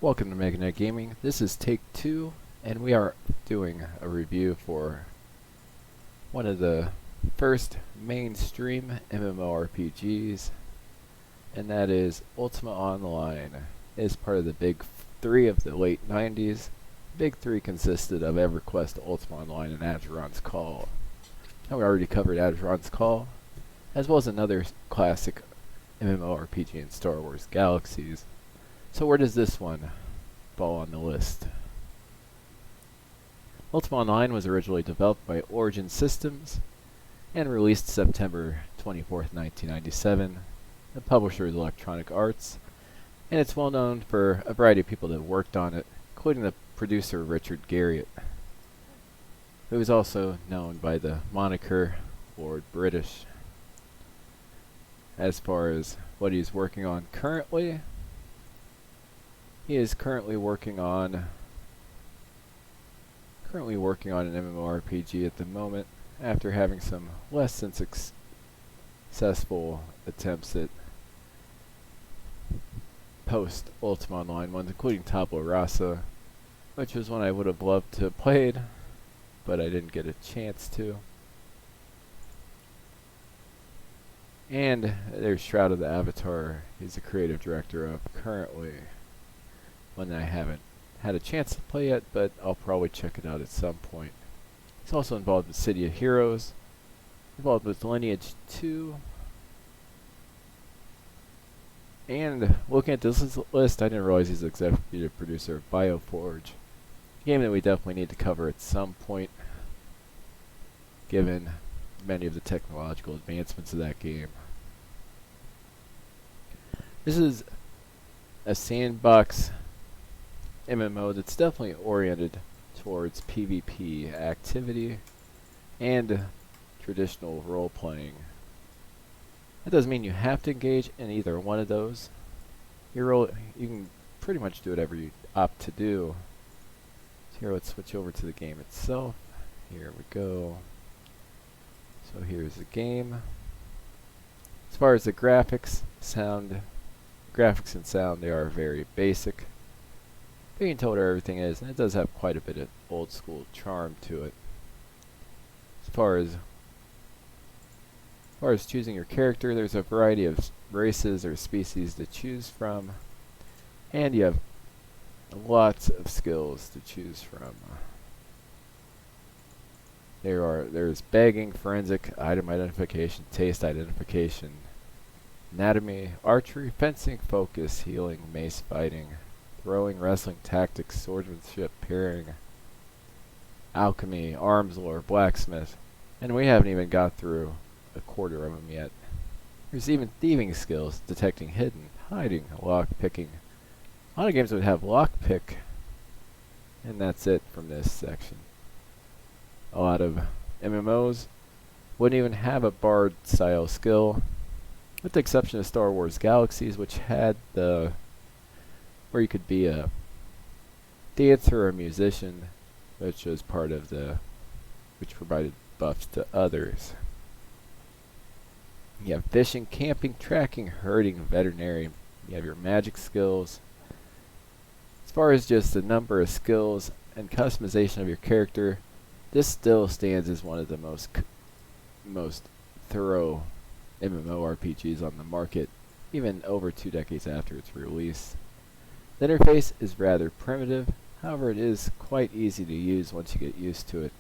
Welcome to Meganet Gaming. This is take 2, and we are doing a review for one of the first mainstream MMORPGs, and that is Ultima Online. It is part of the big three of the late 90s. Big three consisted of EverQuest, Ultima Online, and Acheron's Call. Now we already covered Acheron's Call, as well as another classic MMORPG in Star Wars Galaxies. So where does this one fall on the list? Ultima Online was originally developed by Origin Systems and released September 24th, 1997. The publisher is Electronic Arts, and it's well known for a variety of people that worked on it, including the producer Richard Garriott, who is also known by the moniker Lord British. As far as what he's working on currently, he is currently working on an MMORPG at the moment, after having some less than successful attempts at post Ultima Online ones, including Tabula Rasa, which was one I would have loved to have played, but I didn't get a chance to. And there's Shroud of the Avatar. He's the creative director of currently. One that I haven't had a chance to play yet, but I'll probably check it out at some point. He's also involved with City of Heroes, involved with Lineage 2, and looking at this list, I didn't realize he's the executive producer of BioForge, a game that we definitely need to cover at some point, given many of the technological advancements of that game. This is a sandbox MMO that's definitely oriented towards PvP activity and traditional role-playing. That doesn't mean you have to engage in either one of those. You can pretty much do whatever you opt to do. So here, let's switch over to the game itself. Here we go. So here's the game. As far as the graphics and sound, they are very basic. Being told where everything is, and it does have quite a bit of old school charm to it. As far as choosing your character, there's a variety of races or species to choose from, and you have lots of skills to choose from. There's bagging, forensic, item identification, taste identification, anatomy, archery, fencing, focus, healing, mace fighting, throwing, wrestling, tactics, swordsmanship, parrying, alchemy, arms lore, blacksmith, and we haven't even got through a quarter of them yet. There's even thieving skills, detecting hidden, hiding, lock picking. A lot of games would have lock pick, and that's it from this section. A lot of MMOs wouldn't even have a bard style skill, with the exception of Star Wars Galaxies, which had where you could be a dancer or a musician, which was which provided buffs to others. You have fishing, camping, tracking, herding, veterinary. You have your magic skills. As far as just the number of skills and customization of your character, this still stands as one of the most thorough MMORPGs on the market, even over 2 decades after its release. The interface is rather primitive, however it is quite easy to use once you get used to it.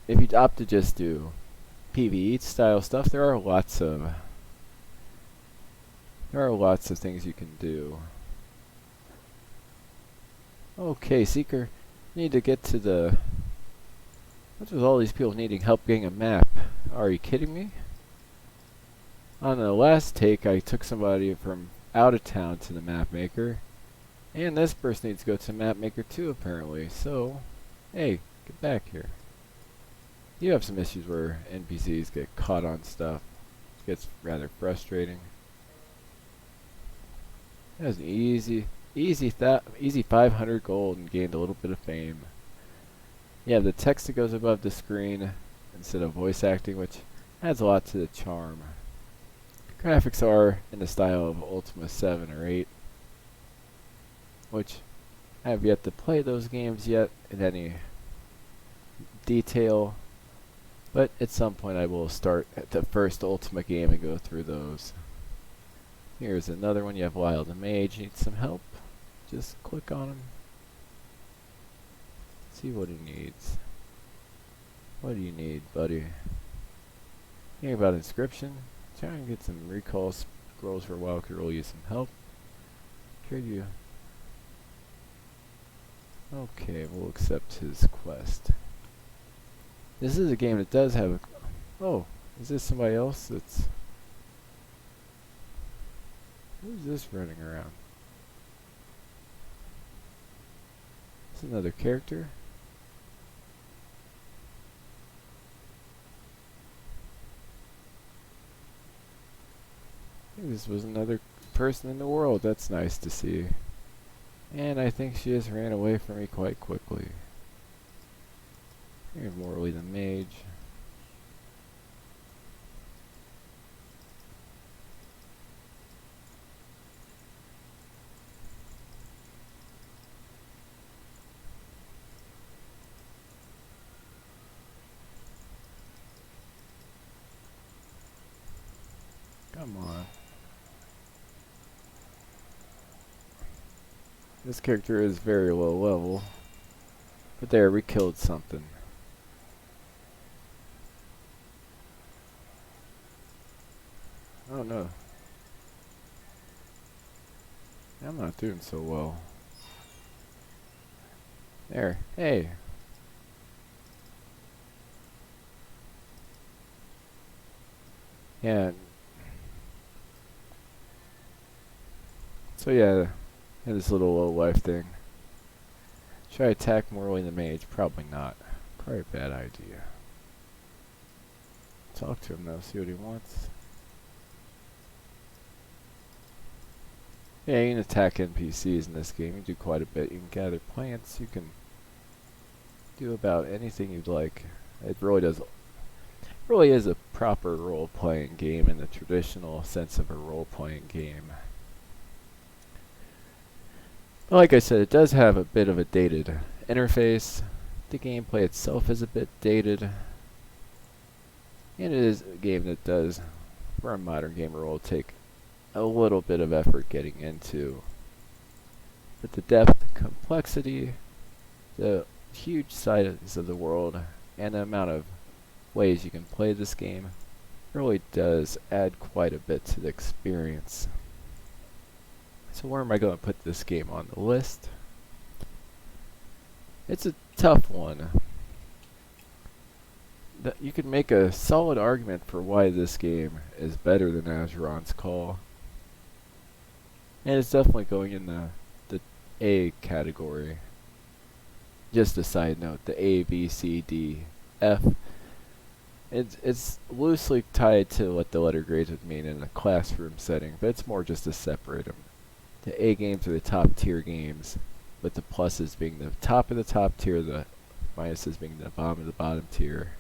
If you opt to just do PvE style stuff, there are lots of things you can do. Okay, Seeker, you need to get to what's with all these people needing help getting a map? Are you kidding me? On the last take, I took somebody from out of town to the map maker, and this person needs to go to the map maker too, apparently. So, hey, get back here. You have some issues where NPCs get caught on stuff. It gets rather frustrating. That was an easy 500 gold and gained a little bit of fame. You have the text that goes above the screen instead of voice acting, which adds a lot to the charm. Graphics are in the style of Ultima 7 or 8. which I have yet to play those games yet in any detail, but at some point I will start at the first Ultima game and go through those. Here's another one. You have Wild and Mage. Need some help? Just click on him. See what he needs. What do you need, buddy? Hearing about inscription. Try and get some recall scrolls for a while. Could roll you some help. Trade you. Okay, we'll accept his quest. This is a game that does have a... Oh, is this somebody else that's... Who's this running around? This is another character. I think this was another person in the world. That's nice to see. And I think she just ran away from me quite quickly. Here's Morley the Mage. Come on. This character is very low level. But there, we killed something. Oh no. I'm not doing so well. There. Hey. Yeah. So yeah, this little low life thing. Should I attack Morley the Mage? Probably not. Probably a bad idea. Talk to him though, see what he wants. Yeah, you can attack NPCs in this game. You do quite a bit. You can gather plants. You can do about anything you'd like. It really is a proper role-playing game in the traditional sense of a role-playing game. But like I said, it does have a bit of a dated interface. The gameplay itself is a bit dated. And it is a game that does, for a modern gamer, will take a little bit of effort getting into. But the depth, complexity, the huge size of the world, and the amount of ways you can play this game really does add quite a bit to the experience. So where am I going to put this game on the list? It's a tough one. You could make a solid argument for why this game is better than Azeron's Call. And it's definitely going in the A category. Just a side note, the A, B, C, D, F. It's loosely tied to what the letter grades would mean in a classroom setting, but it's more just to separate them. The A games are the top tier games, with the pluses being the top of the top tier, the minuses being the bottom of the bottom tier,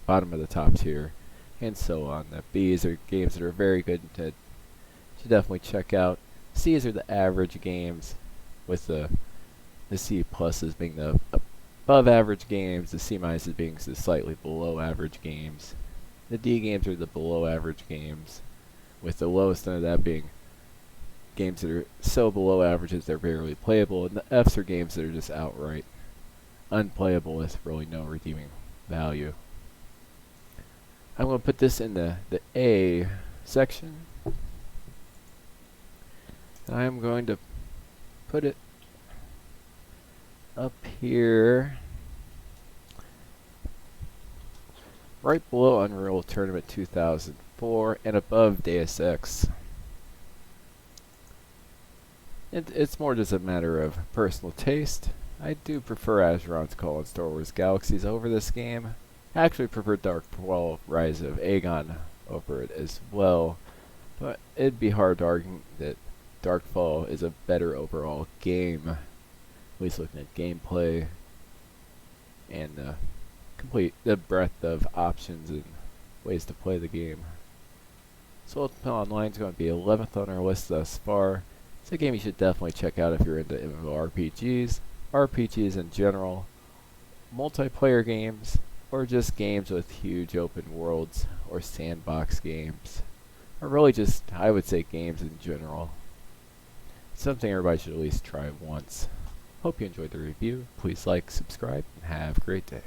bottom of the top tier, and so on. The B's are games that are very good and that you should definitely check out. C's are the average games, with the C pluses being the above average games, the C minuses being the slightly below average games. The D games are the below average games, with the lowest of that being games that are so below averages they're barely playable, and the F's are games that are just outright unplayable with really no redeeming value. I'm going to put this in the A section. I'm going to put it up here right below Unreal Tournament 2004 and above Deus Ex. It's more just a matter of personal taste. I do prefer Azeron's Call and Star Wars Galaxies over this game. I actually prefer Darkfall Rise of Aegon over it as well, but it'd be hard to argue that Darkfall is a better overall game, at least looking at gameplay and the breadth of options and ways to play the game. So Ultima Online is going to be 11th on our list thus far. It's a game you should definitely check out if you're into MMORPGs, RPGs in general, multiplayer games, or just games with huge open worlds or sandbox games. Or really just, I would say, games in general. It's something everybody should at least try once. Hope you enjoyed the review. Please like, subscribe, and have a great day.